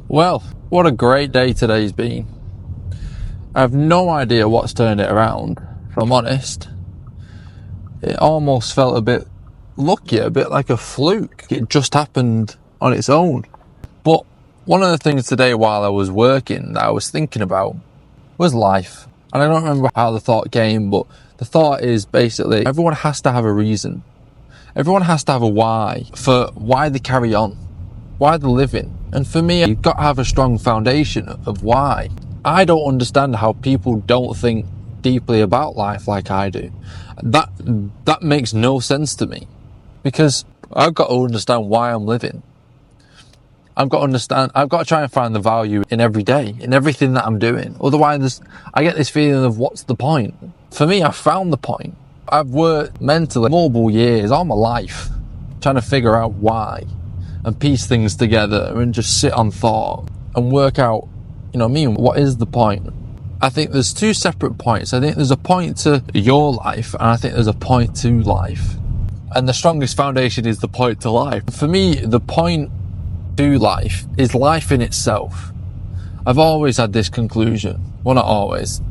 Well, what a great day today's been. I have no idea what's turned it around, if I'm honest. It almost felt a bit lucky, a bit like a fluke. It just happened on its own. But one of the things today while I was working that I was thinking about was life. And I don't remember how the thought came, but the thought is basically everyone has to have a reason. Everyone has to have a why for why they carry on, why they're living. And for me, you've got to have a strong foundation of why. I don't understand how people don't think deeply about life like I do. That makes no sense to me, because I've got to understand why I'm living. I've got to try and find the value in every day, in everything that I'm doing. Otherwise, I get this feeling of what's the point? For me, I found the point. I've worked mentally multiple years, all my life, trying to figure out why and piece things together and just sit on thought and work out, what is the point? I think there's two separate points. I think there's a point to your life, and I think there's a point to life. And the strongest foundation is the point to life. For me, the point to life is life in itself. I've always had this conclusion. Well, not always.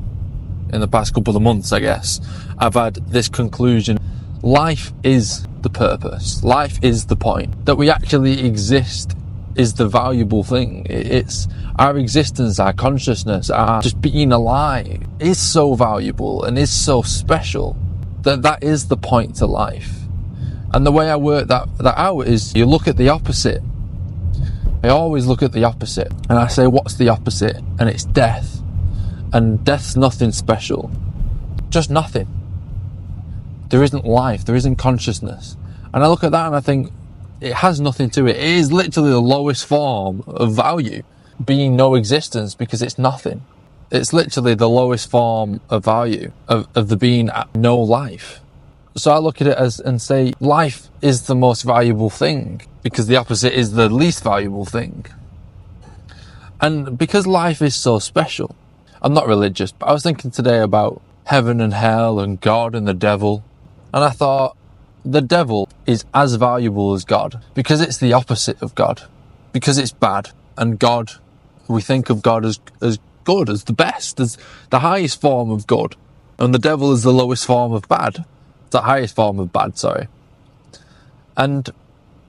In the past couple of months, I guess, I've had this conclusion. Life is the purpose. Life is the point. That we actually exist is the valuable thing. It's our existence, our consciousness, our just being alive is so valuable and is so special that is the point to life. And the way I work that out is you look at the opposite. I always look at the opposite and I say, what's the opposite? And it's death. And death's nothing special. Just nothing. There isn't life. There isn't consciousness. And I look at that and I think it has nothing to it. It is literally the lowest form of value, being no existence, because it's nothing. It's literally the lowest form of value of the being no life. So I look at it and say life is the most valuable thing, because the opposite is the least valuable thing. And because life is so special, I'm not religious, but I was thinking today about heaven and hell and God and the devil. And I thought the devil is as valuable as God, because it's the opposite of God, because it's bad. And God, we think of God as good, as the best, as the highest form of good. And the devil is the lowest form of bad. The highest form of bad, sorry. And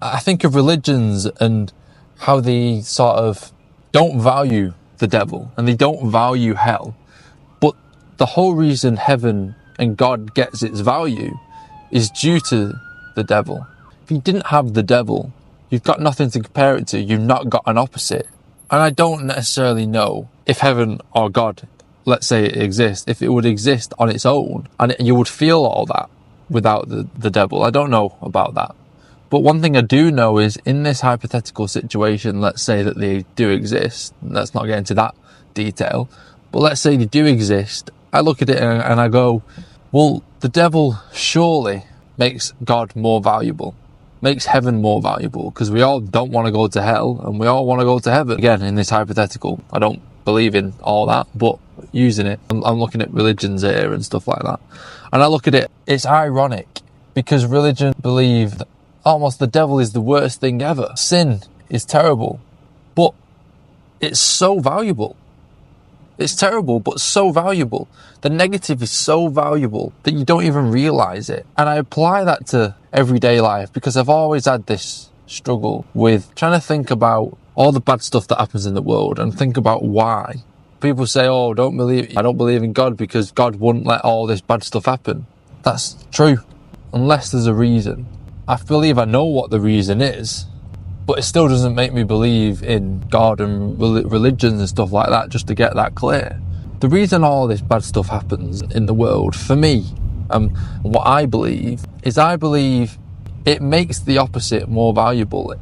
I think of religions and how they sort of don't value the devil and they don't value hell. But the whole reason heaven and God gets its value is due to the devil. If you didn't have the devil, you've got nothing to compare it to. You've not got an opposite. And I don't necessarily know if heaven or God, let's say it exists, if it would exist on its own and you would feel all that without the devil. I don't know about that. But one thing I do know is in this hypothetical situation, let's say that they do exist. Let's not get into that detail. But let's say they do exist. I look at it and I go, well, the devil surely makes God more valuable, makes heaven more valuable, because we all don't want to go to hell and we all want to go to heaven. Again, in this hypothetical, I don't believe in all that, but using it, I'm looking at religions here and stuff like that. And I look at it, it's ironic, because religion believe that almost the devil is the worst thing ever. Sin is terrible, but it's so valuable. It's terrible, but so valuable. The negative is so valuable that you don't even realize it. And I apply that to everyday life, because I've always had this struggle with trying to think about all the bad stuff that happens in the world and think about why. People say, I don't believe in God because God wouldn't let all this bad stuff happen. That's true, unless there's a reason. I believe I know what the reason is, but it still doesn't make me believe in God and religions and stuff like that, just to get that clear. The reason all this bad stuff happens in the world, for me, what I believe it makes the opposite more valuable.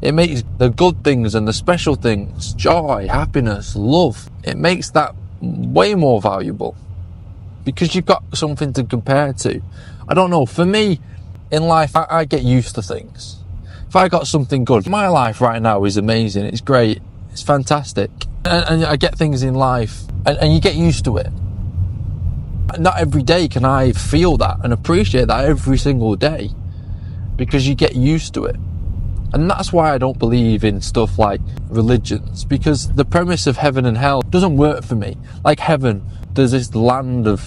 It makes the good things and the special things, joy, happiness, love, it makes that way more valuable, because you've got something to compare to. I don't know, for me, in life, I get used to things. If I got something good, my life right now is amazing, it's great, it's fantastic. And I get things in life, and you get used to it. Not every day can I feel that and appreciate that every single day, because you get used to it. And that's why I don't believe in stuff like religions, because the premise of heaven and hell doesn't work for me. Like heaven, there's this land of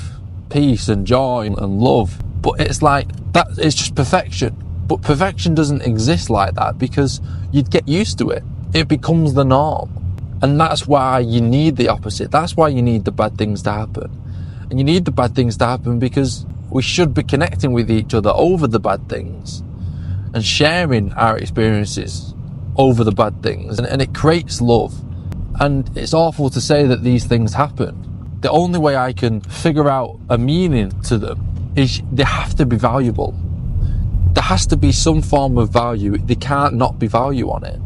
peace and joy and love, but it's like that, it's just perfection. But perfection doesn't exist like that, because you'd get used to it. It becomes the norm. And that's why you need the opposite. That's why you need the bad things to happen. And you need the bad things to happen because we should be connecting with each other over the bad things and sharing our experiences over the bad things. And it creates love. And it's awful to say that these things happen. The only way I can figure out a meaning to them is they have to be valuable. There has to be some form of value. They can't not be value on it.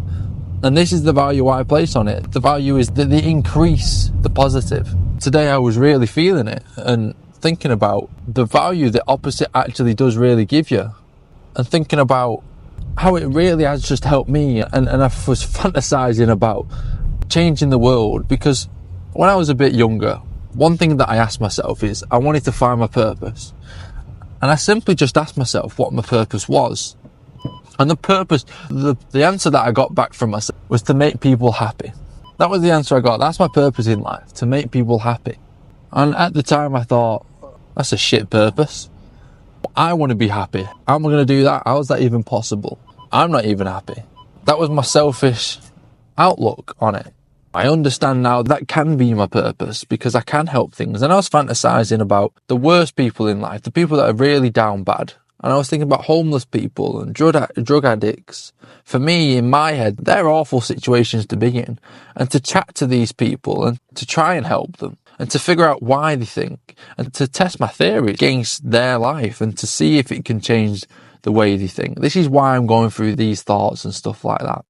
And this is the value I place on it. The value is that they increase the positive. Today I was really feeling it and thinking about the value the opposite actually does really give you. And thinking about how it really has just helped me. And I was fantasizing about changing the world, because when I was a bit younger, one thing that I asked myself is I wanted to find my purpose. And I simply just asked myself what my purpose was. And the purpose, the answer that I got back from myself was to make people happy. That was the answer I got. That's my purpose in life, to make people happy. And at the time I thought, that's a shit purpose. I want to be happy. How am I going to do that? How is that even possible? I'm not even happy. That was my selfish outlook on it. I understand now that can be my purpose, because I can help things. And I was fantasizing about the worst people in life, the people that are really down bad. And I was thinking about homeless people and drug addicts. For me, in my head, they're awful situations to be in. And to chat to these people and to try and help them and to figure out why they think and to test my theory against their life and to see if it can change the way they think. This is why I'm going through these thoughts and stuff like that.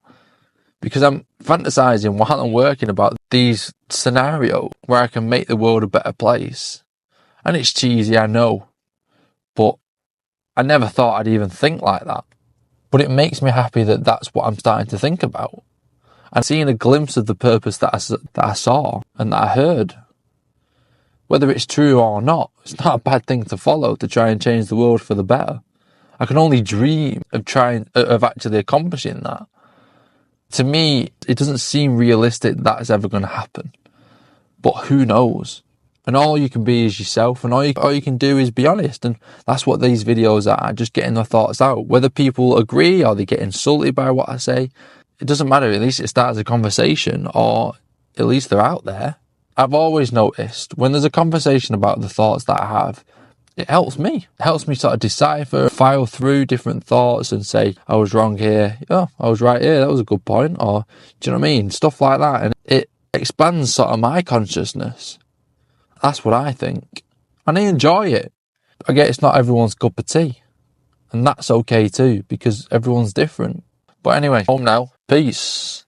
Because I'm fantasizing while I'm working about these scenarios where I can make the world a better place. And it's cheesy, I know. But I never thought I'd even think like that. But it makes me happy that that's what I'm starting to think about. And seeing a glimpse of the purpose that I saw and that I heard. Whether it's true or not, it's not a bad thing to follow to try and change the world for the better. I can only dream of actually accomplishing that. To me, it doesn't seem realistic that it's ever going to happen. But who knows? And all you can be is yourself, and all you can do is be honest. And that's what these videos are, just getting their thoughts out. Whether people agree or they get insulted by what I say, it doesn't matter. At least it starts a conversation, or at least they're out there. I've always noticed when there's a conversation about the thoughts that I have, it helps me. It helps me sort of decipher, file through different thoughts and say, I was wrong here. Oh, I was right here. That was a good point. Or, do you know what I mean? Stuff like that. And it expands sort of my consciousness. That's what I think. And I enjoy it. I get it's not everyone's cup of tea. And that's okay too, because everyone's different. But anyway, home now. Peace.